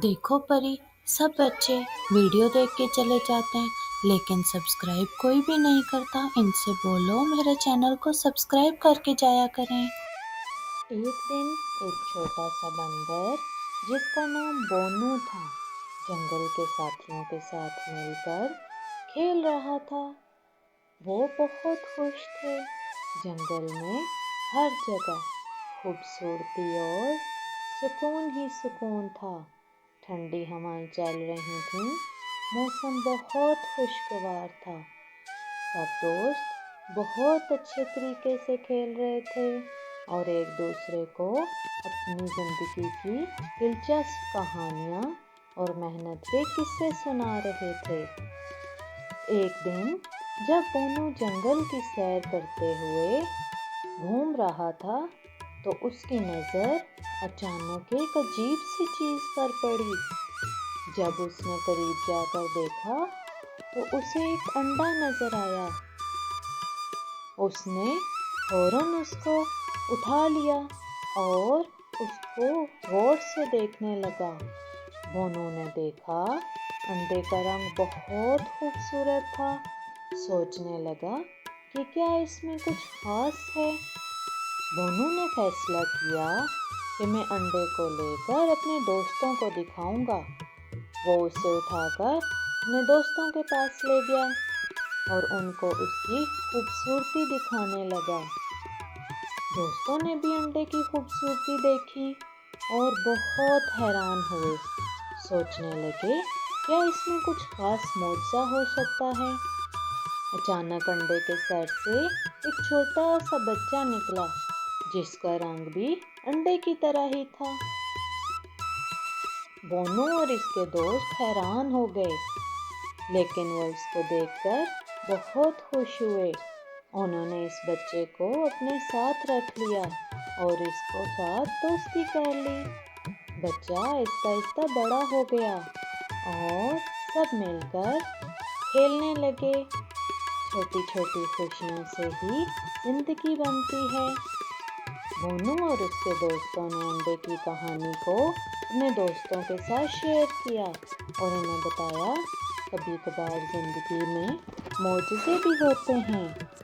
دیکھو پری، سب بچے ویڈیو دیکھ کے چلے جاتے ہیں لیکن سبسکرائب کوئی بھی نہیں کرتا۔ ان سے بولو میرے چینل کو سبسکرائب کر کے جایا کریں۔ ایک دن ایک چھوٹا سا بندر جس کا نام بونو تھا، جنگل کے ساتھیوں کے ساتھ مل کر کھیل رہا تھا۔ وہ بہت خوش تھے۔ جنگل میں ہر جگہ خوبصورتی اور سکون ہی سکون تھا۔ ٹھنڈی ہوائیں چل رہی تھیں، موسم بہت خوشگوار تھا۔ سب دوست بہت اچھے طریقے سے کھیل رہے تھے اور ایک دوسرے کو اپنی زندگی کی دلچسپ کہانیاں اور محنت کے قصے سنا رہے تھے۔ ایک دن جب بونو جنگل کی سیر کرتے ہوئے گھوم رہا تھا تو اس کی نظر اچانک ایک عجیب سی چیز پر پڑی۔ جب اس نے قریب جا کر دیکھا تو اسے ایک انڈا نظر آیا۔ اس نے فوراً اس کو اٹھا لیا اور اس کو غور سے دیکھنے لگا۔ بونو نے دیکھا انڈے کا رنگ بہت خوبصورت تھا۔ سوچنے لگا کہ کیا اس میں کچھ خاص ہے۔ بونو نے فیصلہ کیا کہ میں انڈے کو لے کر اپنے دوستوں کو دکھاؤں گا۔ وہ اسے اٹھا کر اپنے دوستوں کے پاس لے گیا اور ان کو اس کی خوبصورتی دکھانے لگا۔ دوستوں نے بھی انڈے کی خوبصورتی دیکھی اور بہت حیران ہوئے۔ سوچنے لگے کیا اس میں کچھ خاص معجزہ ہو سکتا ہے۔ اچانک انڈے کے سر سے ایک چھوٹا سا بچہ نکلا جس کا رنگ بھی انڈے کی طرح ہی تھا۔ بونو اور اس کے دوست حیران ہو گئے لیکن وہ اس کو دیکھ کر بہت خوش ہوئے۔ انہوں نے اس بچے کو اپنے ساتھ رکھ لیا اور اس کو ساتھ دوستی کر لی۔ بچہ آہستہ آہستہ بڑا ہو گیا اور سب مل کر کھیلنے لگے۔ چھوٹی چھوٹی خوشیوں سے ہی زندگی بنتی ہے۔ بونو اور اس کے دوستوں نے انڈے کی کہانی کو اپنے دوستوں کے ساتھ شیئر کیا اور انہیں بتایا کبھی کبھار زندگی میں معجزے بھی ہوتے ہیں۔